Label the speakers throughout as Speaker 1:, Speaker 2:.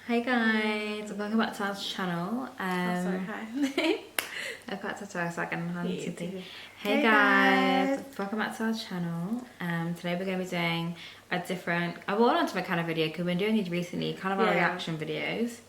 Speaker 1: Hi guys, welcome back to our channel.
Speaker 2: Sorry, hi.
Speaker 1: I've got to talk so I can hand
Speaker 2: Yeah,
Speaker 1: something. Hey guys, welcome back to our channel. Today we're going to be doing a different, I wanted to make kind of video because we've been doing these recently, kind of our reaction videos.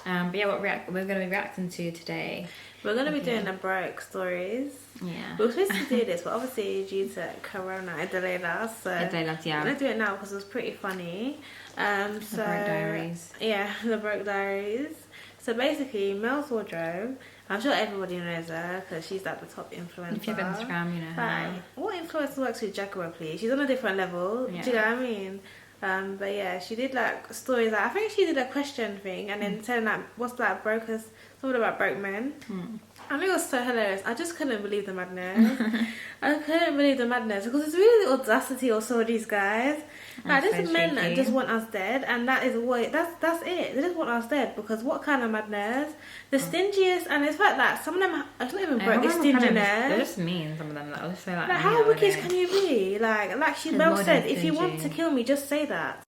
Speaker 1: But yeah, what we're going to be reacting to today.
Speaker 2: We're going to be doing the broke stories.
Speaker 1: Yeah.
Speaker 2: We were supposed to do this, but obviously due to Corona, it delayed us. So
Speaker 1: It delayed us, yeah.
Speaker 2: We're going to do it now because it was pretty funny.
Speaker 1: The Broke Diaries.
Speaker 2: Yeah, the Broke Diaries. So basically, Mel's wardrobe. I'm sure everybody knows her because she's like the top influencer.
Speaker 1: If you have Instagram, you know her.
Speaker 2: Like, what influencer works with Jaguar, please? She's on a different level.
Speaker 1: Yeah.
Speaker 2: Do you know what I mean? But yeah, she did like stories. Like, I think she did a question thing and then telling like what's like brokers, something about broke men. I think it was so hilarious. I just couldn't believe the madness. I couldn't believe the madness because it's really the audacity of some of these guys. Like, there's men that just want us dead, and that is what that's it. They just want us dead because what kind of madness? The stingiest, and it's like that. Some of them, it's not even broke. It's stinginess.
Speaker 1: They're just mean. Some of them. I'll just say like
Speaker 2: how wicked can you be? Like she Mel said, if you want to kill me, just say that.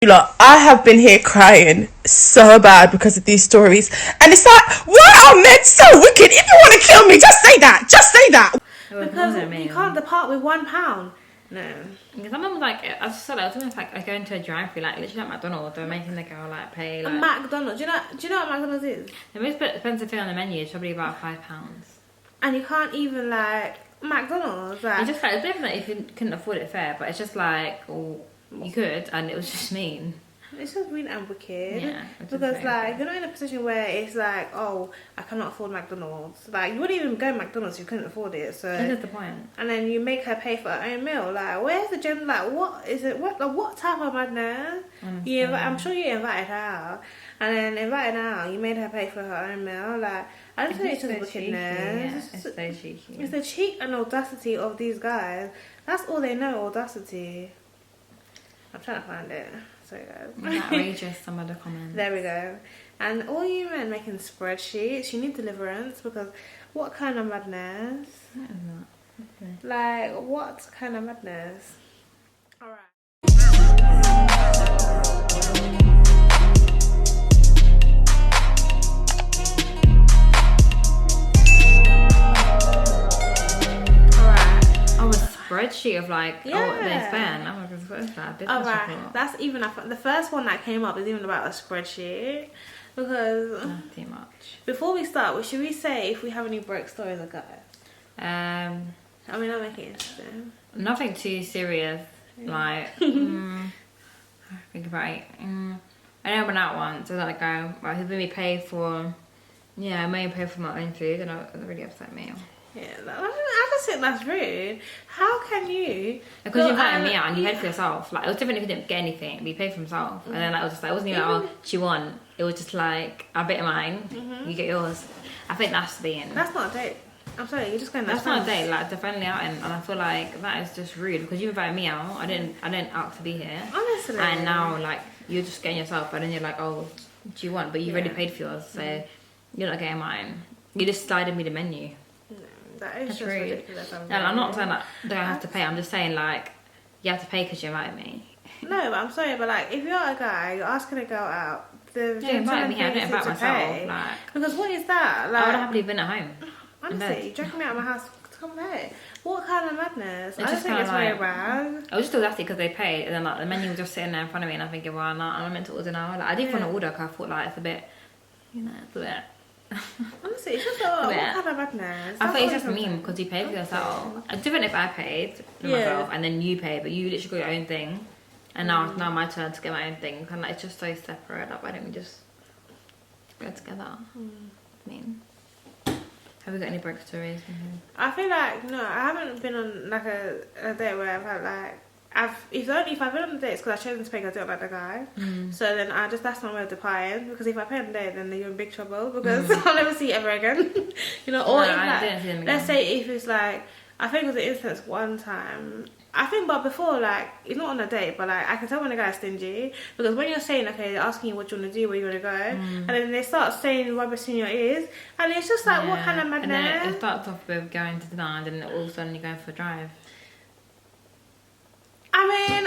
Speaker 3: Look, I have been here crying so bad because of these stories, and it's like, why are men so wicked? If you want to kill me, just say that. Just say that.
Speaker 2: Because you can't depart with £1. No.
Speaker 1: Because someone was like, I just saw that. Someone was like, I go into a drive-through, like literally at McDonald's. They're making the girl like pay. Like,
Speaker 2: a McDonald's. Do you know what McDonald's is?
Speaker 1: The most expensive thing on the menu is probably about £5.
Speaker 2: And you can't even like McDonald's. Like,
Speaker 1: it's just like it's different if you couldn't afford it fair, but it's just like, well, you could, and it was just mean.
Speaker 2: It's just mean and wicked.
Speaker 1: Yeah,
Speaker 2: because like you're not in a position where it's like, oh, I cannot afford McDonald's. Like you wouldn't even go to McDonald's if you couldn't afford it. So
Speaker 1: that's the point. And
Speaker 2: then you make her pay for her own meal. Like where's the gem? Like what is it? What type of madness? I'm sure you invited her out, and then invited her out. You made her pay for her own meal. Like I just think it's just wickedness.
Speaker 1: It's so cheeky.
Speaker 2: It's the cheek and audacity of these guys. That's all they know, audacity. I'm trying to find it. Sorry guys.
Speaker 1: Outrageous, some of the comments.
Speaker 2: There we go. And all you men making spreadsheets, you need deliverance because what kind of madness?
Speaker 1: What is that? Okay.
Speaker 2: Like, what kind of madness? Alright.
Speaker 1: Spreadsheet of like, oh, they spend. Oh my god, what is that?
Speaker 2: Alright, that's even the first one that came up is even about a spreadsheet because
Speaker 1: too much.
Speaker 2: Before we start, should we say if we have any broke stories or guys?
Speaker 1: I
Speaker 2: mean, I'll make it interesting.
Speaker 1: Nothing too serious. Like, think about it. I know I went out once. I was like, go. Well, he made me pay for. Yeah, I made me pay for my own food, and it really upset me.
Speaker 2: Yeah, I just think that's rude. How can you?
Speaker 1: Because you invited me out and you paid for yourself. Like, it was different if you didn't get anything, but you paid for himself. And then like, it was just like, it wasn't even like, oh, she won. It was just like, I bit of mine, you get yours. I think that's being.
Speaker 2: That's not a date. I'm sorry, you're just going.
Speaker 1: That's not a date. Like, they're friendly out, and I feel like that is just rude because you invited me out. I didn't ask to be here.
Speaker 2: Honestly.
Speaker 1: And now like you're just getting yourself, and then you're like, oh, do you want? But you've already paid for yours, so you're not getting mine. You just slided me the menu.
Speaker 2: That is
Speaker 1: that's
Speaker 2: just
Speaker 1: rude.
Speaker 2: ridiculous.
Speaker 1: I'm not saying that I don't have to pay. I'm just saying like you have to pay because you invited me.
Speaker 2: No, but I'm sorry, but like if you're a guy, you're asking a girl out.
Speaker 1: You invited me. I didn't invite myself. Like,
Speaker 2: because what is that? Like,
Speaker 1: I would have happily been at home.
Speaker 2: Honestly, you dragged me out of my house to come here. What kind of madness? I
Speaker 1: just
Speaker 2: just think it's very bad.
Speaker 1: I was just audacity because they paid, and then like the menu was just sitting there in front of me, and I'm thinking, well, I'm meant to order now. Like, I didn't want to order because I thought like it's a bit, it's a bit.
Speaker 2: Honestly, it's just what kind of madness?
Speaker 1: I thought it's just mean because you paid for yourself. It's different if I paid for myself and then you paid, but you literally got your own thing, and now it's my turn to get my own thing. And like, it's just so separate. Like, why don't we just go together? I mean, have we got any broke stories?
Speaker 2: I feel like no, I haven't been on like a date where I've had like. If I've been on the dates because I've chosen to pay because I don't like the guy, so then that's my way of departing. Because if I pay on the date, then you're in big trouble because I'll never see you ever again. You know, or if let's say if it's like I think it was an instance one time. I think, but before like it's not on a date, but like I can tell when a guy's stingy because when you're saying okay, they're asking you what you want to do, where you want to go, and then they start saying rubbish in your ears, and it's just like what kind of madness?
Speaker 1: And then it starts off with going to dinner, and then all of a sudden you're going for a drive.
Speaker 2: I mean,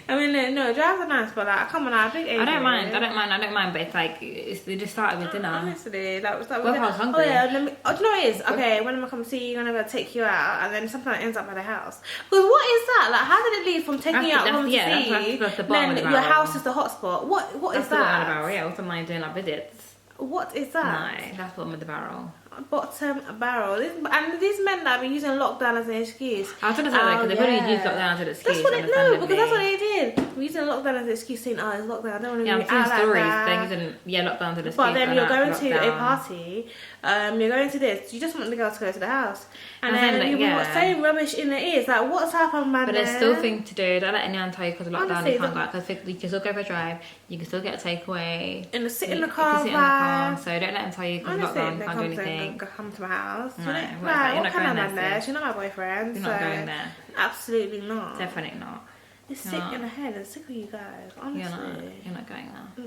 Speaker 2: I mean, no, drives are nice, but like, come on, I think
Speaker 1: I don't mind, but it's like, they just started with dinner.
Speaker 2: Honestly, that was like,
Speaker 1: Well, I was hungry.
Speaker 2: oh yeah, do you know what it is? Okay, when I come see you, I'm gonna take you out, and then sometimes it ends up at the house. Because what is that? Like, how did it leave from taking you out home to see?
Speaker 1: That's the bottom of the
Speaker 2: then
Speaker 1: barrel.
Speaker 2: your house is the hotspot. What is
Speaker 1: That's the bottom of the
Speaker 2: that?
Speaker 1: barrel, yeah. Also, mine doing like visits.
Speaker 2: What is that?
Speaker 1: No, that's bottom of the barrel.
Speaker 2: Bottom barrel. And these men that have been using lockdown as an excuse.
Speaker 1: I was gonna say that because they probably used lockdown as an excuse.
Speaker 2: That's what it no, because that's what they did. We're using lockdown as an excuse, saying, "Oh, it's lockdown. I don't want to be out like
Speaker 1: stories.
Speaker 2: that."
Speaker 1: They're using lockdown as an excuse.
Speaker 2: But then you're going to
Speaker 1: lockdown.
Speaker 2: a party. You're going to this. You just want the girl to go to the house, and
Speaker 1: And
Speaker 2: then
Speaker 1: then,
Speaker 2: you'll be saying rubbish in their ears. Like, what's happened, man?
Speaker 1: But there's still things to do. Don't let anyone tell you because of lockdown
Speaker 2: Honestly,
Speaker 1: you can't go out. Because you can still go for a drive. You can still get a takeaway.
Speaker 2: And sit
Speaker 1: You
Speaker 2: in the
Speaker 1: can
Speaker 2: car,
Speaker 1: sit in the car. So don't let them tell you because of
Speaker 2: honestly,
Speaker 1: lockdown you
Speaker 2: they
Speaker 1: can't do anything.
Speaker 2: come to my house.
Speaker 1: No,
Speaker 2: You know,
Speaker 1: you're
Speaker 2: like,
Speaker 1: not
Speaker 2: what kind of
Speaker 1: going
Speaker 2: man
Speaker 1: there,
Speaker 2: there?
Speaker 1: sis.
Speaker 2: She's not my boyfriend.
Speaker 1: You're
Speaker 2: so
Speaker 1: not going there.
Speaker 2: Absolutely not.
Speaker 1: Definitely not.
Speaker 2: It's
Speaker 1: You're
Speaker 2: sick
Speaker 1: not.
Speaker 2: in the head. It's sick of you guys. Honestly.
Speaker 1: You're not going there.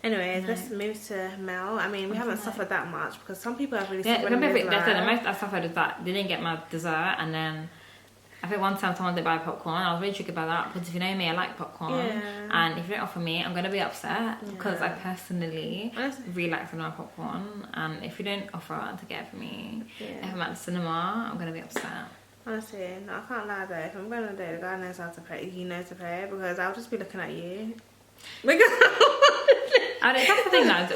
Speaker 2: Anyways, let's move to Mel. I mean, we haven't suffered that much because some people have really suffered.
Speaker 1: Remember,
Speaker 2: in this
Speaker 1: the
Speaker 2: life.
Speaker 1: most I suffered is that they didn't get my dessert, and then I think one time someone did buy popcorn. I was really triggered by that because if you know me, I like popcorn, and if you don't offer me, I'm gonna be upset because I personally really like some of my popcorn, and if you don't offer to get it for me, if I'm at the cinema, I'm gonna be upset.
Speaker 2: Honestly, no, I can't lie though. If I'm going on a date, the guy knows how to pay. He knows to pay because I'll just be looking at you.
Speaker 1: And that's the thing now.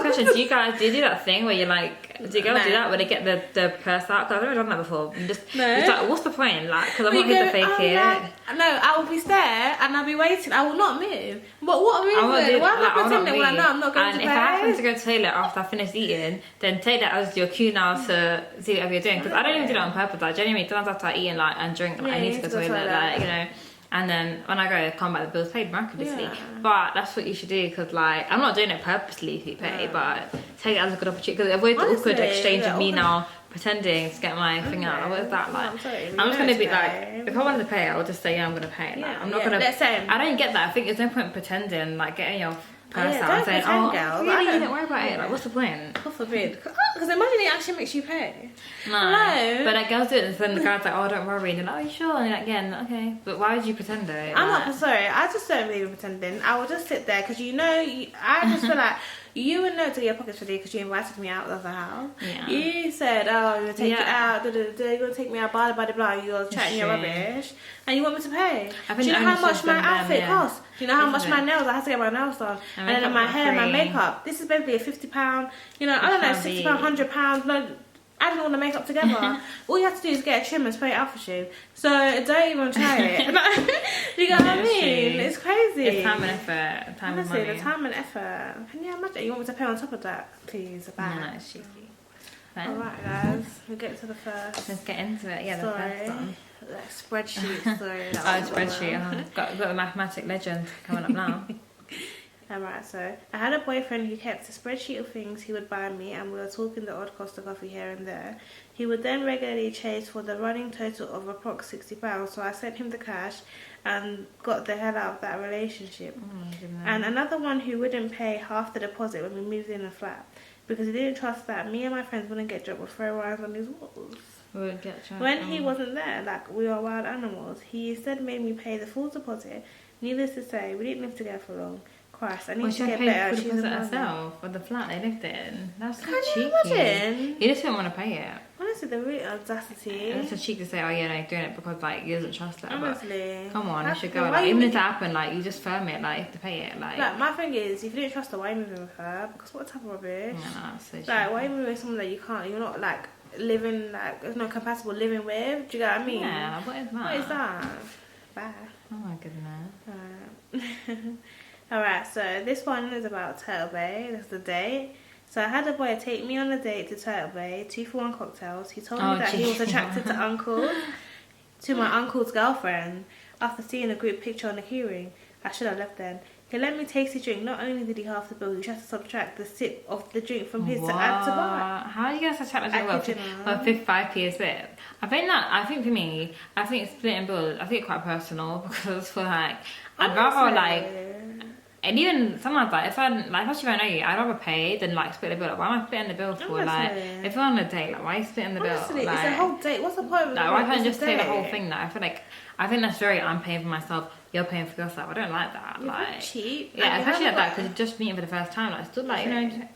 Speaker 1: Question, do you do that thing where you're like, do you girls do that where they get the purse out? Because I've never done that before. It's like, what's the point? Like, because I'm not here to fake it.
Speaker 2: No, I will be there and I'll be waiting. I will not move. But what reason? Why am I pretending when I know I'm not going to pay?
Speaker 1: And if I happen to go to the toilet after I finish eating, then take that as your cue now to see whatever you're doing. Because I don't even do that on purpose. Like, genuinely, sometimes after I eat and drink, I need to go to the toilet. Like, you know. And then when I go, come back, the bill's paid miraculously. But that's what you should do because, like, I'm not doing it purposely if you pay, but take it as a good opportunity because avoid the awkward exchange of me now pretending to get my thing out. What is that like? I'm just gonna be like, if I wanted to pay, I'll just say I'm gonna pay. Like, I'm not gonna. I don't get that. I think there's no point pretending, like getting your purse out and saying, "Oh,
Speaker 2: girl,
Speaker 1: really? Don't worry about it." Like, what's the point?
Speaker 2: God forbid. Because imagine it actually makes you pay.
Speaker 1: No. But like girls do it, and then the guy's like, "Oh, don't worry," and they're like, "Oh, you sure?" And you're like, "Yeah, okay." But why would you pretend though?
Speaker 2: I'm not sorry. I just don't believe in pretending. I will just sit there because I just feel like. You would know to get pockets ready because you invited me out of the house.
Speaker 1: Yeah.
Speaker 2: You said, "Oh, you're gonna take it out. You're gonna take me out. Blah blah blah. You're chatting your rubbish, and you want me to pay. Do you know how much my outfit costs? Do you know how much my nails? I had to get my nails done, and then my hair, my makeup. This is basically a £50. You know, I don't know, £60, £100. No, adding all the makeup together. All you have to do is get a trim and spray it out for you. So don't even try it. You know what I mean? It's crazy.
Speaker 1: It's time and effort.
Speaker 2: Honestly, the time and effort. Can you imagine? You want me to pay on top of that, please?
Speaker 1: No, it's cheeky.
Speaker 2: Alright, guys. We'll get to the first.
Speaker 1: Let's get into it. Yeah, the first one.
Speaker 2: Like spreadsheet story.
Speaker 1: Spreadsheet. Got a mathematic legend coming up now.
Speaker 2: Alright, so I had a boyfriend who kept a spreadsheet of things he would buy me, and we were talking the odd cost of coffee here and there. He would then regularly chase for the running total of approximately £60, so I sent him the cash and got the hell out of that relationship.
Speaker 1: Oh my goodness.
Speaker 2: And another one who wouldn't pay half the deposit when we moved in a flat because he didn't trust that me and my friends wouldn't get dropped with throw lines on his walls. When he wasn't there, like we are wild animals, he instead made me pay the full deposit. Needless to say, we didn't live together for long. Christ, I need to get better.
Speaker 1: She's a herself or the flat they lived in. That's so cheeky.
Speaker 2: Can you imagine?
Speaker 1: He just didn't want to pay it.
Speaker 2: Honestly, the real audacity.
Speaker 1: It's a cheek to say, "Oh yeah, no, you're doing it because like he doesn't trust her."
Speaker 2: Honestly,
Speaker 1: but come on, you should go. Like, even if it happened, like you just firm it. Like you have to pay it. Like
Speaker 2: my thing is, if you didn't trust her, why are you moving with her? Because what type of rubbish?
Speaker 1: No, so
Speaker 2: like, why are you moving with someone that you can't? You're not like living like there's no compatible living with. Do you get what I mean?
Speaker 1: Yeah. What is that?
Speaker 2: What is that? Bye.
Speaker 1: Oh my goodness.
Speaker 2: Alright, so this one is about Turtle Bay. That's the date. So I had a boy take me on a date to Turtle Bay, 2-for-1 cocktails. He told me that he was attracted to my uncle's girlfriend after seeing a group picture on the keyring. I should have left then. He let me taste his drink. Not only did he half the bill, he tried to subtract the sip of the drink from his to add to mine.
Speaker 1: How are you going to subtract the drink? Well, 55p a sip. I think for me, I think splitting bills, I think it's quite personal because for like, I'd rather like, and even sometimes like if especially if I know you, I'd rather pay than like split the bill. Like, why am I splitting the bill for? Like if you're on a date, like why are you splitting the bill? Like,
Speaker 2: it's a whole date. What's the point?
Speaker 1: Like why can't you just take the whole thing? Like I feel like I think that's very, I'm paying for myself, you're paying for yourself. I don't like that.
Speaker 2: You're
Speaker 1: like
Speaker 2: cheap.
Speaker 1: Yeah, especially like that, because you're just meeting for the first time. Like, still like,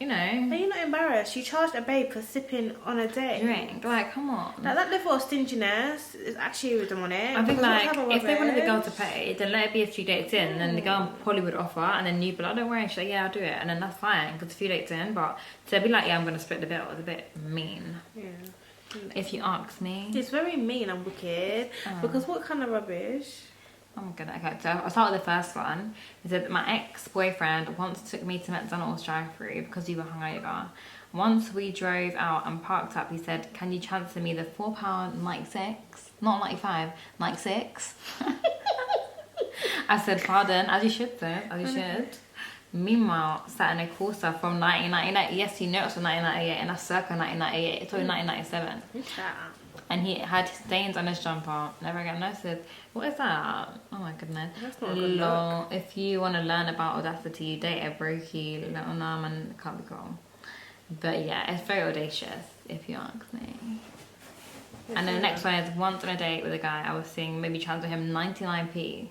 Speaker 1: you know.
Speaker 2: But you're not embarrassed. You charged a babe for sipping on a date.
Speaker 1: Drink. Like, come on.
Speaker 2: Like, that level of stinginess is actually with them on it.
Speaker 1: I think like, if they wanted the girl
Speaker 2: rubbish?
Speaker 1: to pay, then let it be a few dates in, and then the girl probably would offer, and then you'd be like, don't worry, she's like, yeah, I'll do it, and then that's fine, because a few dates in, but to be like, yeah, I'm going to split the bill is a bit mean.
Speaker 2: Yeah.
Speaker 1: If you ask me.
Speaker 2: It's very mean and wicked, because what kind of rubbish?
Speaker 1: Oh my god, okay, so I'll start with the first one. He said, my ex-boyfriend once took me to McDonald's drive-thru because we were hungover. Once we drove out and parked up, he said, can you transfer me the £4.96? Not 95, 96. I said, pardon, as you should, sir, as you should. Meanwhile, sat in a Corsa from 1998. Yes, you know it's from 1998, and that's circa 1998. It's probably 1997.
Speaker 2: What's that?
Speaker 1: And he had stains on his jumper. Never again noticed. What is that? Oh my goodness.
Speaker 2: That's not a good look.
Speaker 1: If you want to learn about audacity, date a brokey little numb and can't be cool. But yeah, it's very audacious, if you ask me. And then the next one is, once on a date with a guy, I was seeing maybe transfer him 99p.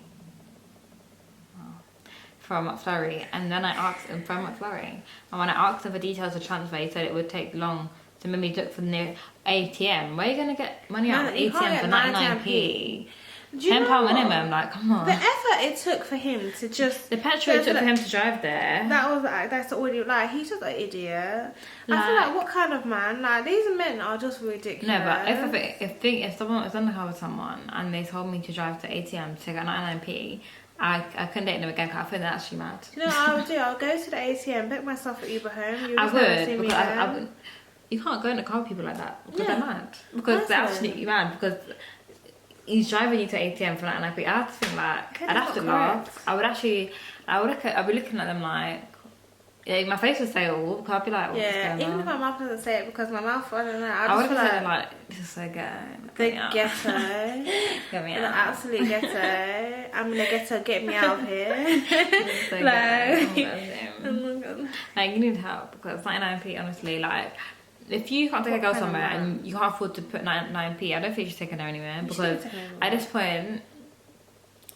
Speaker 1: From McFlurry, and then I asked him from McFlurry, and when I asked him for details of transfer, he said it would take long to maybe look for the near ATM. Where are you gonna get money out of the ATM for 99p? £10 minimum, like, come on.
Speaker 2: The effort it took for him to just...
Speaker 1: The petrol it took for him to drive there.
Speaker 2: That's already, like, he's just an idiot. I feel like, what kind of man? Like, these men are just ridiculous.
Speaker 1: No, but if someone was undercover with someone and they told me to drive to ATM to get 99p, I couldn't date them again because I feel they're actually mad.
Speaker 2: You know what I would do? I'll go to the ATM, pick myself at Uber home.
Speaker 1: I would, because I would. You can't go in the car with people like that because they're mad. Because they're absolutely mad. Because he's driving you to ATM for 99p. I have to think like, I'd have to laugh. I'd be looking at them like, yeah, my face would say all, because I'd be like, what's going on?
Speaker 2: Even if my mouth doesn't say it, because my mouth, I don't know, I
Speaker 1: would
Speaker 2: just
Speaker 1: have
Speaker 2: feel
Speaker 1: said like, this is so good.
Speaker 2: the ghetto.
Speaker 1: Get me
Speaker 2: The
Speaker 1: out.
Speaker 2: absolute ghetto. I'm in the ghetto, get me out of here.
Speaker 1: So
Speaker 2: Like,
Speaker 1: good.
Speaker 2: oh my god.
Speaker 1: Like, you need help, because 99p, honestly, like, if you can't take a girl somewhere and you can't afford to put 99p, I don't think you should take her there anywhere, because at this point,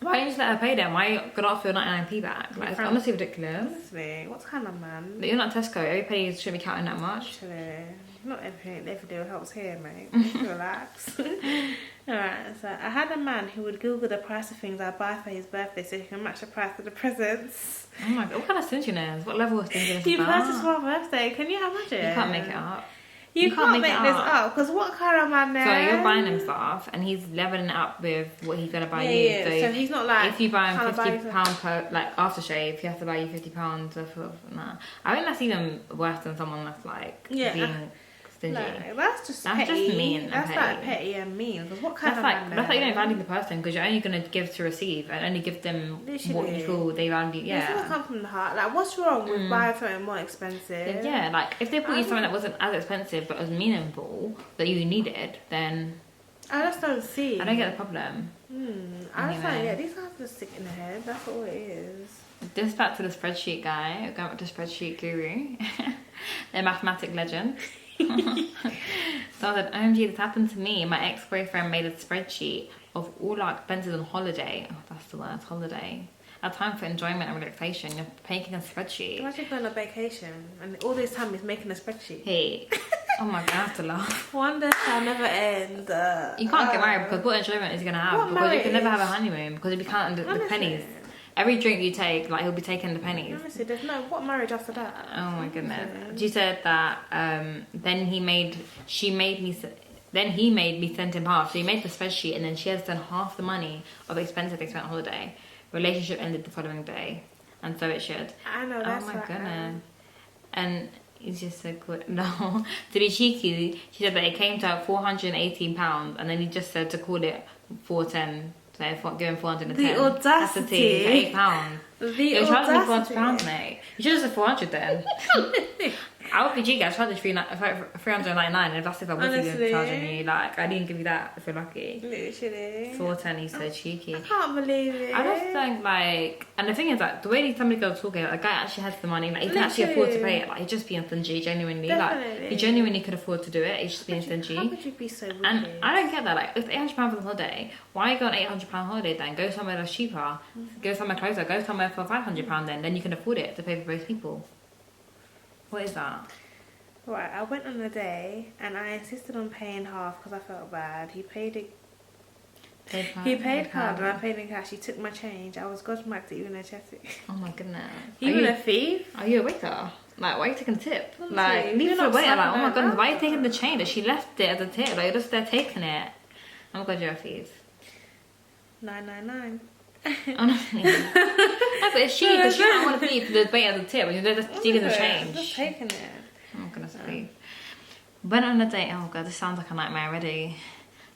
Speaker 1: why don't you just let her pay them? Why are you gonna ask for your 99p back? Like, it's honestly ridiculous.
Speaker 2: Honestly, what kind of man?
Speaker 1: But you're not Tesco, every penny shouldn't be counting that much.
Speaker 2: Actually, not everything, every deal helps here, mate. Relax. Alright, so I had a man who would Google the price of things I buy for his birthday so he can match the price of the presents.
Speaker 1: Oh my god, what kind of stinginess? What level of stinginess is
Speaker 2: You
Speaker 1: that?
Speaker 2: purchased for my birthday, can you imagine?
Speaker 1: You can't make it up.
Speaker 2: You can't make this up, because what kind of man there?
Speaker 1: So you're buying him stuff and he's leveling it up with what he's gonna buy you.
Speaker 2: Yeah, so he's not like,
Speaker 1: if you buy him
Speaker 2: trying to
Speaker 1: £50 per like aftershave, he has to buy you £50 worth of I think that's even worse than someone that's like being stingy.
Speaker 2: Like, that's just
Speaker 1: That's
Speaker 2: petty.
Speaker 1: just mean and
Speaker 2: That's
Speaker 1: petty.
Speaker 2: like petty and mean. Because what kind
Speaker 1: That's
Speaker 2: of
Speaker 1: like
Speaker 2: man
Speaker 1: that's like you
Speaker 2: there?
Speaker 1: don't value the person, because you're only gonna give to receive and only give them what you
Speaker 2: Literally.
Speaker 1: feel they value.
Speaker 2: It's
Speaker 1: Yeah.
Speaker 2: gonna come from the heart. Like, what's wrong with buying something more expensive?
Speaker 1: Yeah, like if they bought you something that wasn't as expensive but was meaningful that you needed, then
Speaker 2: I just don't see.
Speaker 1: I don't get the problem.
Speaker 2: I just like,
Speaker 1: Anyway.
Speaker 2: these guys just stick in the head. That's all it is.
Speaker 1: This back to the spreadsheet guy, going back to spreadsheet guru, the mathematic legend. So I said, OMG, this happened to me. My ex-boyfriend made a spreadsheet of all our expenses on holiday. Oh, that's the word, holiday. A time for enjoyment and relaxation. You're making a spreadsheet.
Speaker 2: Imagine going on vacation and all this time he's making a spreadsheet.
Speaker 1: Hey, oh my god, I have to laugh.
Speaker 2: Wonder shall never end.
Speaker 1: You can't get married because what enjoyment is he gonna have?
Speaker 2: What
Speaker 1: Because you can never have a
Speaker 2: marriage?
Speaker 1: honeymoon because you'll be counting the
Speaker 2: Honestly.
Speaker 1: pennies. Every drink you take, like he'll be taking the pennies.
Speaker 2: Honestly, there's no what marriage after that.
Speaker 1: Oh my goodness. She said that then he made me send him half. So he made the spreadsheet and then she has done half the money of expenses they spent on holiday. Relationship ended the following day. And so it should.
Speaker 2: I know, that's
Speaker 1: oh my
Speaker 2: like,
Speaker 1: goodness. And he's just so good. No. To be cheeky, she said that it came to £418 and then he just said to call it 410. So give him 410.
Speaker 2: The audacity.
Speaker 1: That's £8. You're charging me £400, mate. You should have said 400 then. I would be cheeky. I charged you 399, and that's if I wasn't even charging you. Like, I didn't give you that if you're lucky.
Speaker 2: Literally.
Speaker 1: 410, he's so cheeky.
Speaker 2: I can't believe it.
Speaker 1: I just think, like, and the thing is, like, the way these somebody girls talking, like, the guy actually has the money, like, he can actually afford to pay it. Like, he's just being stingy, genuinely.
Speaker 2: Definitely.
Speaker 1: Like, he genuinely could afford to do it. He's just being stingy.
Speaker 2: How could you be so wicked?
Speaker 1: And I don't get that. Like, if £800 for the holiday, why go on £800 holiday then? Go somewhere that's cheaper. Go somewhere closer. Go somewhere for £500 then you can afford it to pay for both people. What is that?
Speaker 2: Right, I went on a day and I insisted on paying half because I felt bad. He paid it. He paid card and I paid in cash. He took my change. I was gobsmacked at even a chatty.
Speaker 1: Oh my goodness.
Speaker 2: Even a thief?
Speaker 1: Are you a waiter? Like, why are you taking a tip?
Speaker 2: Honestly,
Speaker 1: Like, leave it for
Speaker 2: you're
Speaker 1: a waiter.
Speaker 2: not
Speaker 1: Like, oh my
Speaker 2: slapping
Speaker 1: goodness,
Speaker 2: her
Speaker 1: why are you
Speaker 2: around.
Speaker 1: taking the change? Like, she left it as a tip. Like, you're just there taking it. Oh my god, you're a thief.
Speaker 2: 999.
Speaker 1: Honestly. No, but it's she, because she don't want to pay for the waiter as a tip. When you're just stealing the
Speaker 2: Just
Speaker 1: change.
Speaker 2: taking it.
Speaker 1: Oh my goodness, thief. Went on a date. Oh god, this sounds like a nightmare already.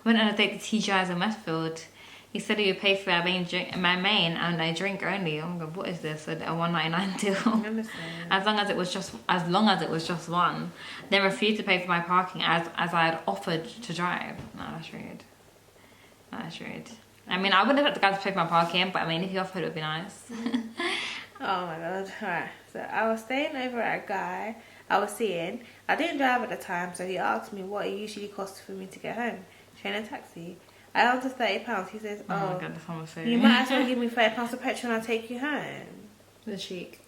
Speaker 1: Went on a date to TGI's in Westfield. He said he would pay for my main and a drink only. Oh my god, what is this? A $1.99 deal.
Speaker 2: Honestly.
Speaker 1: As long as it was just one. Then refused to pay for my parking as I had offered to drive. No, that's rude. That's rude. I mean, I wouldn't have had the guy to pay for my parking, but I mean, if he offered, it would be nice.
Speaker 2: Oh my god. Alright. So I was staying over at a guy I was seeing. I didn't drive at the time, so he asked me what it usually costs for me to get home. Train and taxi. I answered £30. He says,
Speaker 1: Oh my god, that's almost so
Speaker 2: you might as well give me £30 of petrol and I'll take you home.
Speaker 1: The cheek.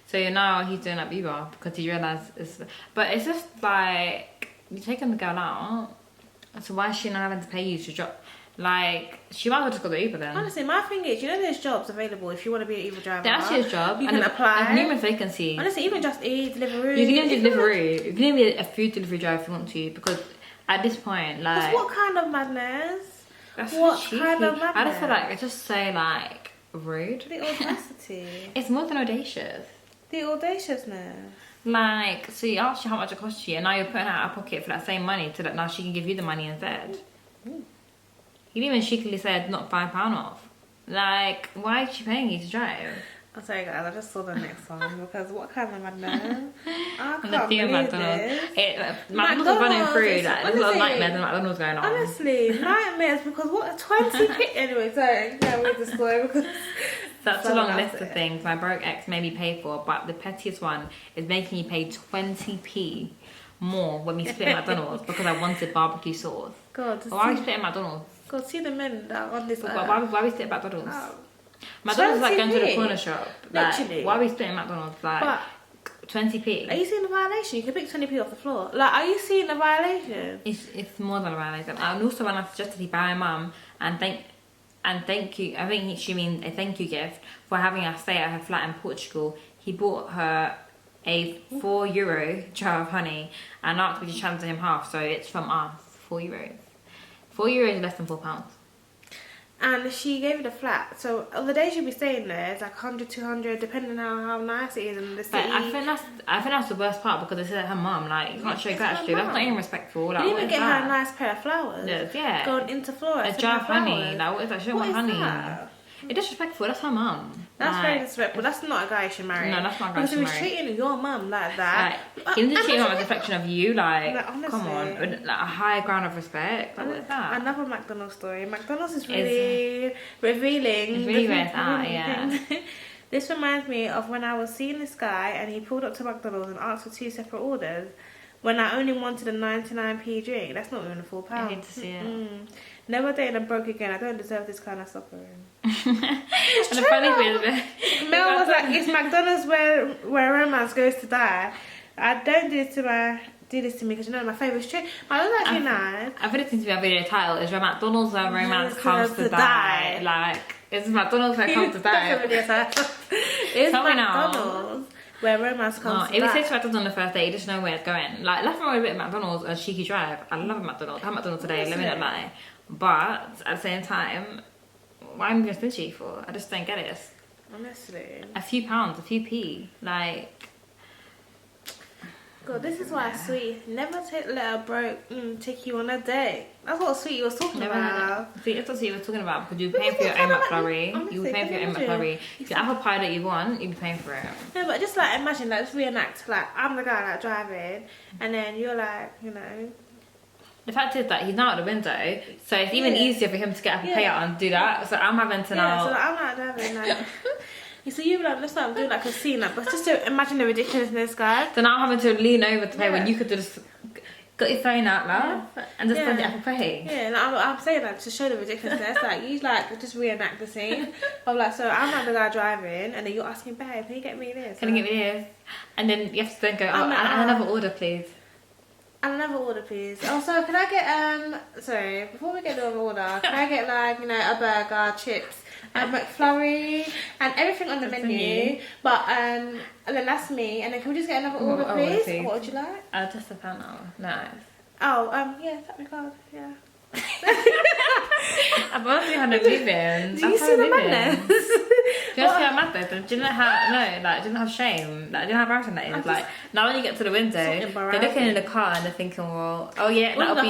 Speaker 1: So now he's doing up Uber because he realised it's... But it's just like, you're taking the girl out, so why is she not having to pay you to drop... Like, she might as well just go to Uber then.
Speaker 2: Honestly, my thing is, you know there's jobs available if you want to be an Uber driver.
Speaker 1: That's his job.
Speaker 2: You can apply.
Speaker 1: There's numerous vacancies.
Speaker 2: Honestly, even Just Eat, Deliveroo.
Speaker 1: You can even do delivery. You can even be a food delivery driver if you want to, because at this point, like...
Speaker 2: What kind of madness?
Speaker 1: That's
Speaker 2: What
Speaker 1: so
Speaker 2: kind of
Speaker 1: cheeky. I just feel
Speaker 2: madness?
Speaker 1: like, it's just so, like, rude.
Speaker 2: The audacity.
Speaker 1: It's more than audacious.
Speaker 2: The audaciousness.
Speaker 1: Like, so you asked you how much it cost you, and now you're putting out of pocket for that same money so that now she can give you the money instead. You didn't even cheekily said not £5 off. Like, why is she paying you to drive?
Speaker 2: I'm sorry guys, I just saw the next one because what kind of madness? I
Speaker 1: And the
Speaker 2: can't
Speaker 1: thing
Speaker 2: believe
Speaker 1: with McDonald's.
Speaker 2: this.
Speaker 1: McDonald's are running through,
Speaker 2: is-
Speaker 1: like, there's a lot of
Speaker 2: honestly-
Speaker 1: nightmares and McDonald's going on.
Speaker 2: Honestly, nightmares because what 20p. Anyway, sorry, can't read the story because
Speaker 1: Such a
Speaker 2: someone
Speaker 1: long
Speaker 2: else
Speaker 1: list of
Speaker 2: did.
Speaker 1: things my broke ex made me pay for, but the pettiest one is making you pay 20p more when we split McDonald's because I wanted barbecue sauce.
Speaker 2: God,
Speaker 1: Why are we splitting McDonald's?
Speaker 2: God, see the men that are on this earth.
Speaker 1: Why are we splitting McDonald's?
Speaker 2: Oh.
Speaker 1: McDonald's is like going to the
Speaker 2: 20p.
Speaker 1: corner shop. Like,
Speaker 2: Literally.
Speaker 1: why are we splitting McDonald's? Like,
Speaker 2: But
Speaker 1: 20p.
Speaker 2: are you seeing the violation? You can pick 20p off the floor. Like, are you seeing the violation?
Speaker 1: It's more than a violation. And also when I suggested he buy my mum and thank you, I think she means a thank you gift for having us stay at her flat in Portugal. He bought her a €4 jar of honey and asked me to transfer him half, so it's from us, €4. €4 is less than £4.
Speaker 2: And she gave it a flat. So on the days you'll be staying there, it's like 100, 200, depending on how nice it is in the city.
Speaker 1: But I think that's the worst part because it's her mum. Like, you can't show
Speaker 2: It's
Speaker 1: gratitude.
Speaker 2: her
Speaker 1: That's not
Speaker 2: mum.
Speaker 1: even respectful. Like,
Speaker 2: You
Speaker 1: what
Speaker 2: even
Speaker 1: is
Speaker 2: get her
Speaker 1: that?
Speaker 2: a nice pair of flowers.
Speaker 1: Yeah.
Speaker 2: Going into Flora.
Speaker 1: A jar of honey. Like, what is that? She don't
Speaker 2: What
Speaker 1: want
Speaker 2: is
Speaker 1: honey.
Speaker 2: that?
Speaker 1: It's disrespectful. That's her mum.
Speaker 2: That's
Speaker 1: Like,
Speaker 2: very disrespectful. That's not a guy you should marry.
Speaker 1: No, that's not a guy
Speaker 2: because
Speaker 1: you
Speaker 2: if
Speaker 1: should
Speaker 2: he's
Speaker 1: marry.
Speaker 2: treating your mum like that.
Speaker 1: Like, he didn't treat him as a reflection of you. Like,
Speaker 2: Like, honestly.
Speaker 1: come on, with, like, a high ground of respect. Like, what is that?
Speaker 2: Another McDonald's story. McDonald's is really revealing.
Speaker 1: It's really
Speaker 2: the
Speaker 1: where it's at,
Speaker 2: things-
Speaker 1: yeah.
Speaker 2: This reminds me of when I was seeing this guy and he pulled up to McDonald's and asked for 2 separate orders when I only wanted a 99p drink. That's not even a £4.
Speaker 1: I hate to see it.
Speaker 2: Never dated and broke again. I don't deserve this kind of suffering.
Speaker 1: And the funny thing is,
Speaker 2: Mel was like, "It's McDonald's where romance goes to die." I don't do this to me because you know my favourite trick. My was actually nice.
Speaker 1: I think it seems to be our video title is where McDonald's where romance comes to die. Like, it's McDonald's where it comes to die.
Speaker 2: It's
Speaker 1: Tell me now.
Speaker 2: McDonald's where romance comes to
Speaker 1: If we
Speaker 2: die.
Speaker 1: say to McDonald's on the first date, you just know where it's going. Like, nothing wrong with McDonald's or Cheeky Drive. I love McDonald's. I have McDonald's today, let me not lie. But at the same time, why am I being stingy for? I just don't get it.
Speaker 2: Honestly.
Speaker 1: A few pounds, a few p. Like,
Speaker 2: God, this is why Sweet never let a broke take you on a date. That's what Sweet was talking about.
Speaker 1: See, that's what he was talking about, because you're paying for your own McFlurry. You were paying for your own McFlurry. If the apple pie that you want, you'd be paying for it.
Speaker 2: No, but just like imagine, like, just reenact, like, I'm the guy like driving, and then you're like, you know.
Speaker 1: The fact is that he's now at the window, so it's even easier for him to get up and pay out and do that. So I'm having to now.
Speaker 2: So like, I'm like driving, like. So you like, let's not do like a scene, like, but just to imagine the ridiculousness, guys.
Speaker 1: So now I'm having to lean over to pay when you could just got your phone out, love, and just send the Apple Pay.
Speaker 2: Yeah, like, I'm saying that to show the ridiculousness. Like, you like just reenact the scene of like, so I'm like the guy driving, and then you're asking, babe, can you get me this?
Speaker 1: Can you get me this? And then you have to then go, oh, and another order, please.
Speaker 2: And another order, please. Also, can I get sorry, before we get the other order, can I get like, you know, a burger, chips, a McFlurry, and everything on the menu? But and then that's me. And then can we just get another order, please? What would you like?
Speaker 1: Just a panel. Nice.
Speaker 2: Oh, yeah, tap me card. Yeah.
Speaker 1: I've honestly had a move-in.
Speaker 2: Do you see the madness?
Speaker 1: Do you see how mad though? Do you know how? No, like, do you know how shame? Like, do you know how embarrassing that is? Like, now when you get to the window, they're looking in the car and they're thinking, well, oh yeah, that'll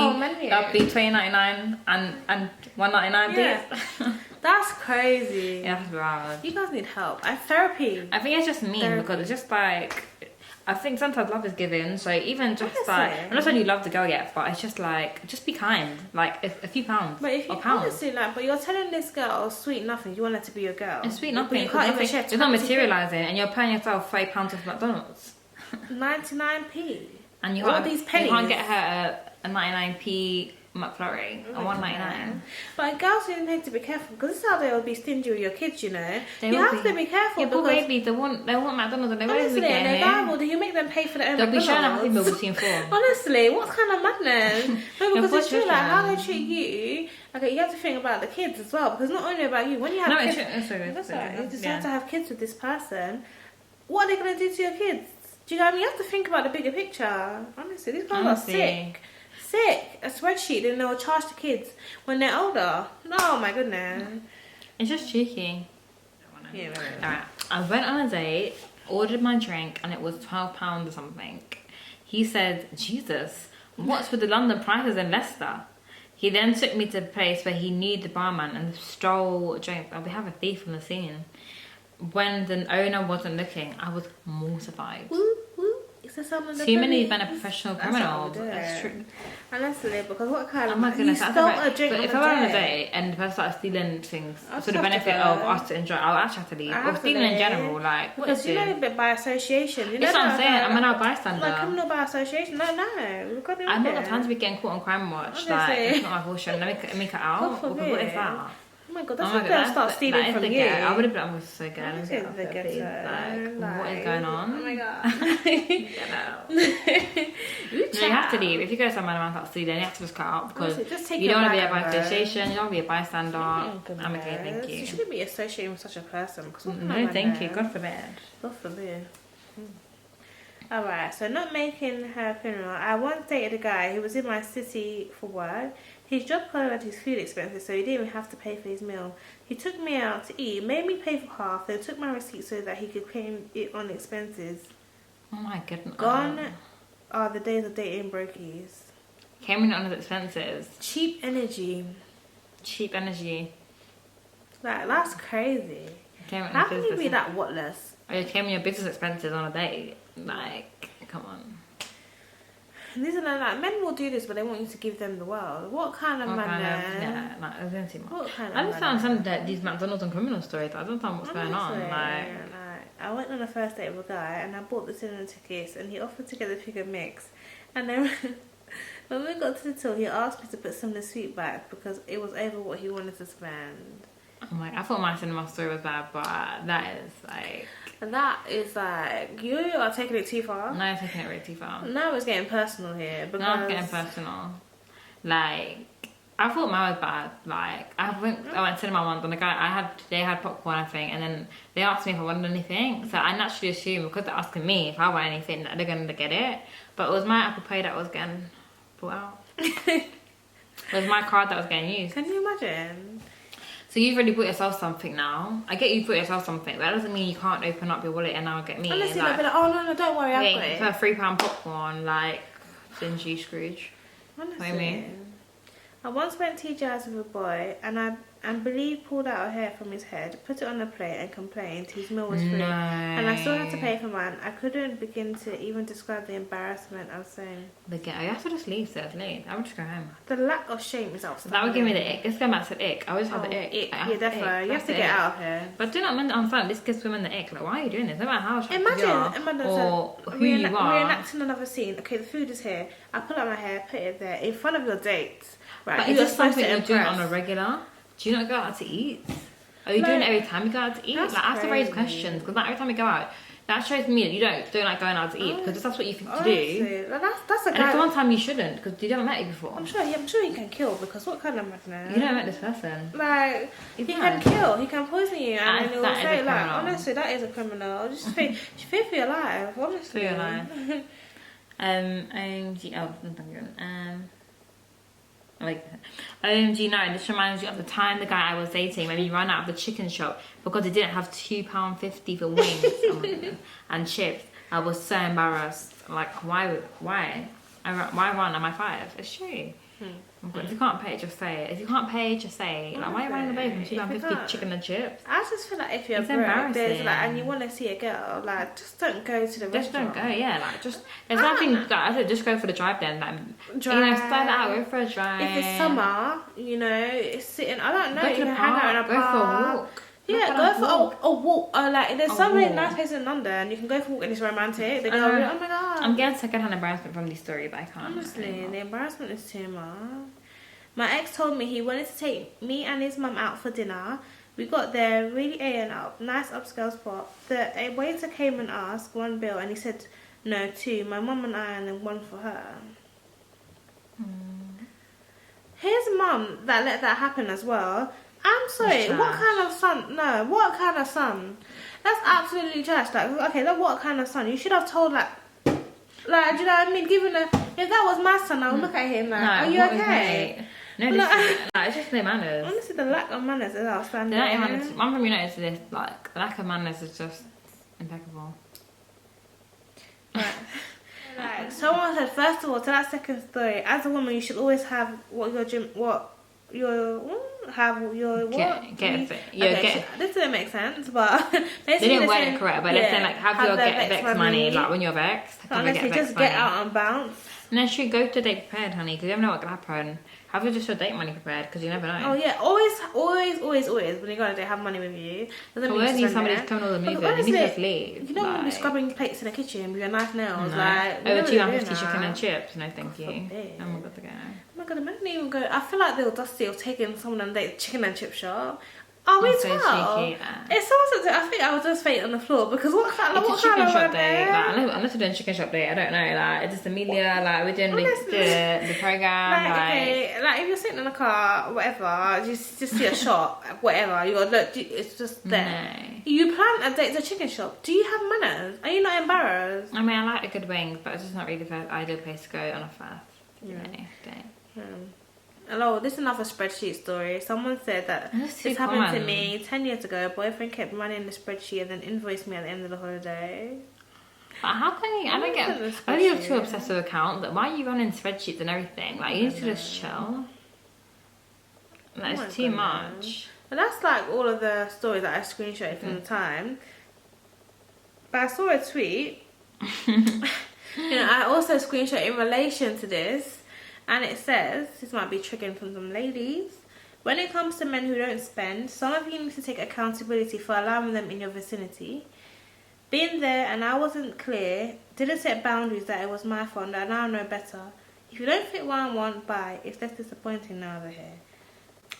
Speaker 1: be $20.99 and $1.99, please.
Speaker 2: That's crazy.
Speaker 1: Yeah, that's wild.
Speaker 2: You guys need help. Therapy.
Speaker 1: I think it's just mean because it's just like, I think sometimes love is given, so even just like, I'm not saying you love the girl yet, but it's just like, just be kind, like a few pounds.
Speaker 2: But if you honestly like, but you're telling this girl sweet nothing, you want her to be your girl.
Speaker 1: It's sweet nothing. You can't even it's not materialising, and you're paying yourself £30 of McDonald's.
Speaker 2: 99p.
Speaker 1: And you can't get her a 99p McFlurry, a $1.99.
Speaker 2: But girls need to be careful because this is how they'll be stingy with your kids, you know. You have to be careful.
Speaker 1: Yeah, but baby, they want McDonald's and they won't be getting it.
Speaker 2: Do you make them pay for their own
Speaker 1: They'll
Speaker 2: McDonald's?
Speaker 1: be showing up people we've seen for.
Speaker 2: Honestly, what kind of madness? No, because it's true, like how they treat you. Okay, you have to think about the kids as well, because not only about you. When you have kids, you decide to have kids with this person. What are they going to do to your kids? Do you know what I mean? You have to think about the bigger picture. Honestly, these guys are sick. A spreadsheet, then they'll charge the kids when they're older. Oh my goodness.
Speaker 1: It's just cheeky.
Speaker 2: Yeah, right.
Speaker 1: Alright, I went on a date, ordered my drink, and it was £12 or something. He said, Jesus, what's with the London prices in Leicester? He then took me to a place where he knew the barman and stole a drink. We have a thief on the scene. When the owner wasn't looking, I was mortified. Too many have been a professional criminal. That's true.
Speaker 2: Honestly, because what kind of...
Speaker 1: Oh my goodness,
Speaker 2: you stole a drink
Speaker 1: but if I went on a date and the person started stealing things for the benefit of us to enjoy, I'll actually have to leave. Or stealing in general, like, what
Speaker 2: because you know a bit by association. You know
Speaker 1: that's what I'm saying, I'm an bystander.
Speaker 2: Like criminal by association, no.
Speaker 1: I'm not the time to be getting caught on Crime Watch. Like, it's not my bullshit. Let me make it out. What is that?
Speaker 2: Oh my god, that's when they'll start stealing from you.
Speaker 1: I would have been almost so good. Like, what is going on?
Speaker 2: Oh my god.
Speaker 1: Get out. You have to leave. If you go somewhere and start stealing, you have to just cut out because you don't want to be a by association, you don't want to be a bystander. I'm okay, thank you.
Speaker 2: You shouldn't be associating with such a person.
Speaker 1: No, thank you. God forbid.
Speaker 2: God forbid. Alright, so not making her criminal. I once dated a guy who was in my city for work. His job covered his food expenses, so he didn't even have to pay for his meal. He took me out to eat, made me pay for half, then took my receipt so that he could claim it on expenses.
Speaker 1: Oh my goodness.
Speaker 2: Gone are the days of dating brokies.
Speaker 1: Claiming it on his expenses.
Speaker 2: Cheap energy. Like, that's crazy. How can you be that whatless?
Speaker 1: Are you claiming your business expenses on a date? Like, come on.
Speaker 2: These are like men will do this, but they want you to give them the world. What kind of madness?
Speaker 1: Yeah, like, I don't see much.
Speaker 2: What kind of
Speaker 1: I just found some that these McDonald's and criminal stories. I don't know what's going on. Like,
Speaker 2: I went on a first date with a guy, and I bought the cinema tickets, and he offered to get the figure mix. And then when we got to the till, he asked me to put some of the sweet back because it was over what he wanted to spend.
Speaker 1: I'm like, I thought my cinema story was bad, but that is like, you are taking it too far. No, I'm taking it way too far.
Speaker 2: Now it's getting personal here. Because...
Speaker 1: Now it's getting personal. Like, I thought mine was bad. Like, I went to cinema once and they had popcorn, I think, and then they asked me if I wanted anything. So I naturally assumed, because they're asking me if I want anything, that they're going to get it. But it was my Apple Pay that was getting brought out. It was my card that was getting used.
Speaker 2: Can you imagine?
Speaker 1: So you've already bought yourself something now. I get you bought yourself something, but that doesn't mean you can't open up your wallet and now get me.
Speaker 2: Honestly,
Speaker 1: like,
Speaker 2: they'll be like, oh no, don't worry, I've got it.
Speaker 1: For £3 popcorn, like stingy Scrooge.
Speaker 2: Honestly.
Speaker 1: What do you mean?
Speaker 2: I once went to jazz with a boy and Believe pulled out a hair from his head, put it on the plate and complained his meal was free.
Speaker 1: No.
Speaker 2: And I still had to pay for mine. I couldn't begin to even describe the embarrassment I was saying.
Speaker 1: The ghetto. You have to just leave, Sid. Leave. I would just go home.
Speaker 2: The lack of shame is outstanding.
Speaker 1: That would give me the ick. Let's go back to the ick. I always have the ick.
Speaker 2: Yeah, definitely. You have to get out of here.
Speaker 1: But do not understand, this gives women the ick. Like, why are you doing this? No matter how
Speaker 2: Imagine
Speaker 1: or who you are.
Speaker 2: Reenacting another scene. Okay, the food is here. I pull out my hair, put it there in front of your dates. Right?
Speaker 1: But is this something you're doing on a regular? Do you not go out to eat? Are you doing it every time you go out to eat? Like, I have to raise questions because like, every time you go out, that shows me that you don't like going out to eat because that's what you think to do.
Speaker 2: That's a guy.
Speaker 1: And it's one time you shouldn't because you haven't met you before.
Speaker 2: I'm sure he can kill because what kind of madness?
Speaker 1: You don't met this person.
Speaker 2: Like he can kill, he can poison you, and then he'll say like, honestly, that is a criminal. Just fear for your life, honestly.
Speaker 1: For your life. OMG, no, this reminds you of the time the guy I was dating made me run out of the chicken shop because he didn't have £2.50 for wings and chips. I was so embarrassed. Like, why run? Am I 5? It's true. If you can't pay, just say it. If you can't pay, just say it. Like, why are you running away from £2.50 chicken and chips?
Speaker 2: I just feel like if you're broke, there's like, and you want to see a girl, like, just don't go to the restaurant.
Speaker 1: Just don't go, yeah. Like, just there's nothing. Like, I said, just go for the drive then. Like, start it out, go for a drive.
Speaker 2: If it's summer, it's sitting. I don't know.
Speaker 1: Go to
Speaker 2: you
Speaker 1: the
Speaker 2: can hang out in a
Speaker 1: park. Go for a walk.
Speaker 2: Yeah, go for a walk. Like, there's so many nice places in London. You can go for a walk and it's romantic. They go, oh my god.
Speaker 1: I'm getting second-hand embarrassment from these stories, but I can't.
Speaker 2: Honestly, the embarrassment is too much. My ex told me he wanted to take me and his mum out for dinner. We got there, really A&, nice upscale spot. The waiter came and asked one bill, and he said, no, 2, my mum and I, and then 1 for her. His mum that let that happen as well. I'm sorry, what kind of son? No, what kind of son? That's absolutely trash. Like, okay, what kind of son? You should have told, like, do you know what I mean? If that was my son, I would look at him like, are you okay?
Speaker 1: No, it's just no manners.
Speaker 2: Honestly, the lack of manners is outstanding.
Speaker 1: I'm from United to this, like, the lack of manners is just impeccable.
Speaker 2: Right. Like, someone said, first of all, to that second story, as a woman, you should always have this didn't make sense, but
Speaker 1: they didn't word it correct, but let's say like have your get vex money, like when you're vexed,
Speaker 2: honestly, just get out and bounce.
Speaker 1: And then you go to a date prepared, honey, because you never know what can happen. Have your date money prepared, because you never know.
Speaker 2: Oh yeah, always when you go on a date, have money with you. Doesn't mean
Speaker 1: need somebody to come all the moving. You need to just leave.
Speaker 2: You don't want to be scrubbing plates in the kitchen with your nice nails.
Speaker 1: No.
Speaker 2: Like,
Speaker 1: over £2.50 chicken and chips. No, thank you. Oh my god, the guy.
Speaker 2: Oh my god, I didn't even go. I feel like they were dusty of taking someone on a chicken and chip shop. Oh, we so cheeky. If someone said, I think I would just faint on the floor because what kind of
Speaker 1: shop day? Like, unless we're doing chicken shop day, I don't know. Like, it's just Amelia. Like, we're doing the program.
Speaker 2: Like if you're sitting in a car, whatever, just see a shop, whatever. You got look. It's just there. No. You plan a date to a chicken shop. Do you have manners? Are you not embarrassed?
Speaker 1: I mean, I like a good wings, but it's just not really the ideal place to go on a first date.
Speaker 2: Hello, this is another spreadsheet story. Someone said that this happened to me 10 years ago. A boyfriend kept running the spreadsheet and then invoiced me at the end of the holiday.
Speaker 1: But how can you? I don't get. I think you're too obsessed with account. That why are you running spreadsheets and everything? Like, you need to just chill. That's too much.
Speaker 2: And that's like all of the stories that I screenshotted from the time. But I saw a tweet. I also screenshot in relation to this. And it says, this might be triggering from some ladies, when it comes to men who don't spend, some of you need to take accountability for allowing them in your vicinity. Been there and I wasn't clear, didn't set boundaries that it was my fault, and I now know better. If you don't fit what I want, bye. It's less disappointing now they're here.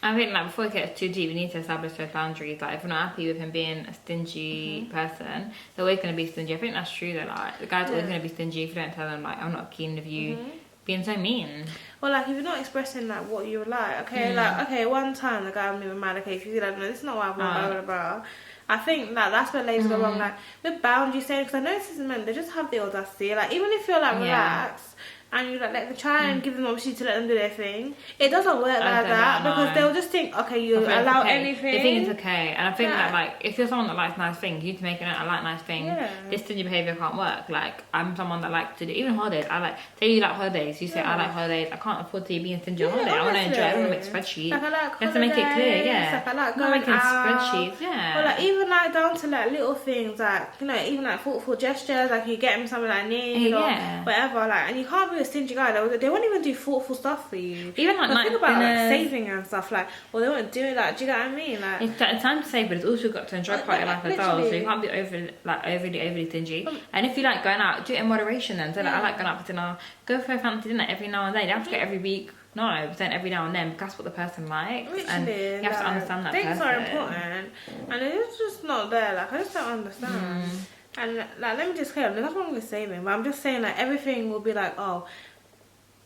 Speaker 1: I think like before it gets too deep, we need to establish those boundaries. Like if we're not happy with him being a stingy person, they're always going to be stingy. I think that's true though. Like the guy's always going to be stingy if you don't tell them like, I'm not keen of you being so mean.
Speaker 2: Well, like if you're not expressing like what you would like, okay, one time the guy made me mad. Okay, if you see like, no, this is not what I want, blah blah blah. I think like that's where ladies go wrong. Like with boundaries, saying, because I notice men, they just have the audacity. Like even if you're like relaxed, and you like let them try and give them opportunity to let them do their thing. It doesn't work like that because they'll just think, okay, you allow anything.
Speaker 1: They think it's okay, and I think that like if you're someone that likes nice things, you need to make it. I like nice things. This stingy behaviour can't work. Like I'm someone that likes to do even holidays. I like say you like holidays. You say I like holidays. I can't afford to be a stingy on holiday. I want to enjoy. I don't want to make spreadsheets.
Speaker 2: Like, I like
Speaker 1: you have to make it clear. Yeah,
Speaker 2: like, I like
Speaker 1: not making
Speaker 2: out.
Speaker 1: spreadsheets. Yeah,
Speaker 2: or like even like down to like little things like even like thoughtful gestures. Like you get them something I need or whatever. Like and you can't be a stingy guy. They won't even do thoughtful stuff for you.
Speaker 1: Even like
Speaker 2: think about like saving and stuff. Like well they won't do it. Like do you know what I mean? Like
Speaker 1: it's time to save, but it's also got to enjoy part of your life as well. So you can't be overly stingy. And if you like going out, do it in moderation. Then so like I like going out for dinner. Go for a fancy dinner every now and then. You don't have to go every week. No, but then every now and then, because that's what the person likes.
Speaker 2: Literally,
Speaker 1: and you have to understand that
Speaker 2: things
Speaker 1: person.
Speaker 2: are important, and it's just not there. Like I just don't understand. And like, let me just clear. There's nothing wrong with saving, but I'm just saying like everything will be like, oh,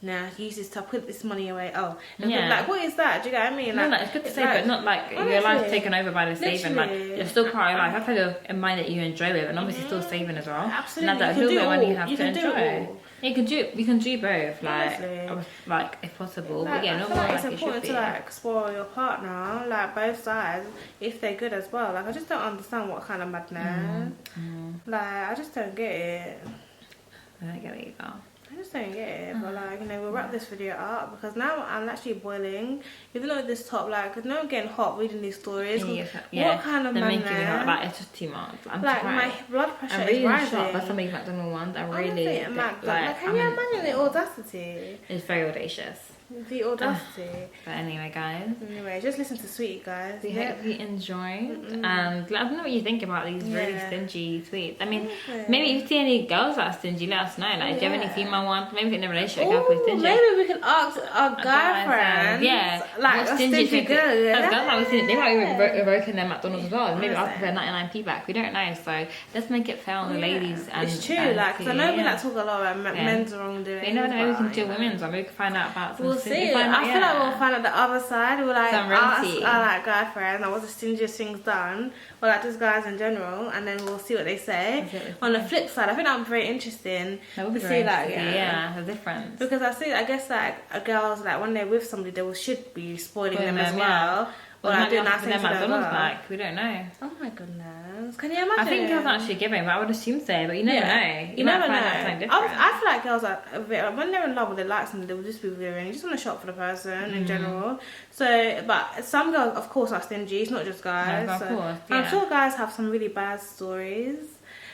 Speaker 2: nah, use this to put this money away. Oh, like what is that? Do you get what I mean? Like,
Speaker 1: no, it's good to save, but not like your life's taken over by the saving. Like you're still part of your life. Have to have in mind that you enjoy it, and obviously still saving as well.
Speaker 2: Absolutely,
Speaker 1: and that little bit of money you have to enjoy. You can do both, like if possible.
Speaker 2: Like,
Speaker 1: but yeah, not more
Speaker 2: like
Speaker 1: like
Speaker 2: it's important to like explore your partner, like both sides, if they're good as well. Like I just don't understand what kind of madness. Like I just don't get it.
Speaker 1: I don't get it either.
Speaker 2: I just don't get it, but like we'll wrap this video up because now I'm actually boiling. Even though this top, like, because now I'm getting hot reading these stories. What kind of madness?
Speaker 1: Like it's just too much. I'm
Speaker 2: like
Speaker 1: surprised.
Speaker 2: my blood pressure
Speaker 1: really
Speaker 2: is rising.
Speaker 1: shocked by some of these McDonald's ones. I really
Speaker 2: like can you imagine the audacity?
Speaker 1: It's very audacious.
Speaker 2: The audacity.
Speaker 1: But anyway, guys.
Speaker 2: Anyway, just listen to Sweetie, guys.
Speaker 1: We hope you enjoyed. And let us know what you think about these really stingy tweets. I mean, maybe if you see any girls that are stingy, let us know. Like, do you have any female ones? Maybe in a relationship, a girl who's stingy.
Speaker 2: Maybe we can ask our guy friends. Like, a stingy girl.
Speaker 1: Girls might be they might be revoking their McDonald's as well. Maybe ask for their 99p back. We don't know. So let's make it fair on the ladies. And
Speaker 2: it's true. Like, because I know we like talk a lot about men's wrongdoing.
Speaker 1: We never know. We can do women's, or maybe we can find out about some.
Speaker 2: See, I feel like we'll find out the other side. We'll like ask our like guy friends like what's the stingiest things done, or like just guys in general, and then we'll see what they say. On the flip side, I think that would be very interesting to see like
Speaker 1: the difference.
Speaker 2: Because I guess like girls like when they're with somebody they should be spoiling them as well. Or like doing nice things to them.
Speaker 1: Like, we don't know.
Speaker 2: Oh my goodness. Can you imagine?
Speaker 1: I think girls actually giving, but I would assume so, but you never know.
Speaker 2: You never know. I feel like girls are a bit, when they're in love or they like something, they'll just be revealing. You just want to shop for the person in general. So, but some girls, of course, are stingy. It's not just guys.
Speaker 1: No, of course,
Speaker 2: I'm sure guys have some really bad stories.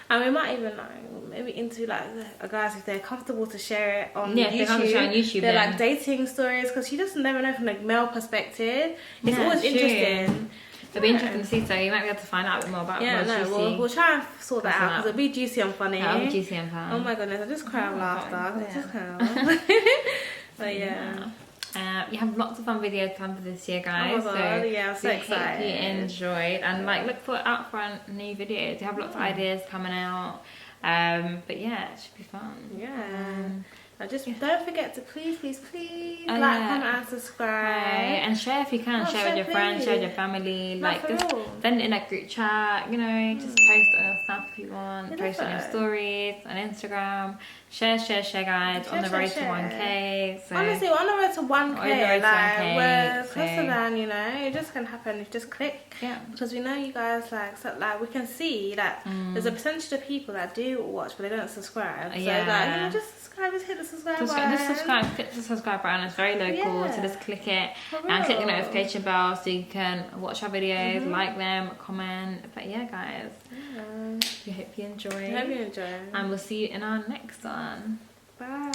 Speaker 2: And we might even like maybe into like guys if they're comfortable to share it on YouTube.
Speaker 1: They're comfortable to share on YouTube.
Speaker 2: They're like dating stories because you just never know from like male perspective. It's always interesting.
Speaker 1: It'll be interesting to see, so you might be able to find out a bit more about
Speaker 2: we'll try and sort that out because it'll be juicy and funny.
Speaker 1: It'll be juicy and fun.
Speaker 2: Oh my goodness, I just cry of laughter. Just but yeah.
Speaker 1: You have lots of fun videos planned for this year, guys.
Speaker 2: Oh my God, I'm so excited.
Speaker 1: Hope you enjoyed, and like look out for new videos. You have lots of ideas coming out. But yeah, it should be fun.
Speaker 2: Yeah. Just don't forget to please like, comment and subscribe.
Speaker 1: And share if you can. Share with your friends, share with your family. Like just send it in a group chat, just post on your Snap if you want, post on your stories, on Instagram. Share guys, on the road to 1k. So
Speaker 2: honestly, we're on the road to 1k, like we're closer than, it just can happen if you just click.
Speaker 1: Yeah.
Speaker 2: Because we know you guys like we can see that there's a percentage of people that do watch but they don't subscribe. So like just subscribe, just hit the subscribe button.
Speaker 1: Click the subscribe button, it's very local, so just click it and click the notification bell so you can watch our videos, like them, comment. But yeah guys, we hope you enjoy.
Speaker 2: And we'll see you in our next one. Bye.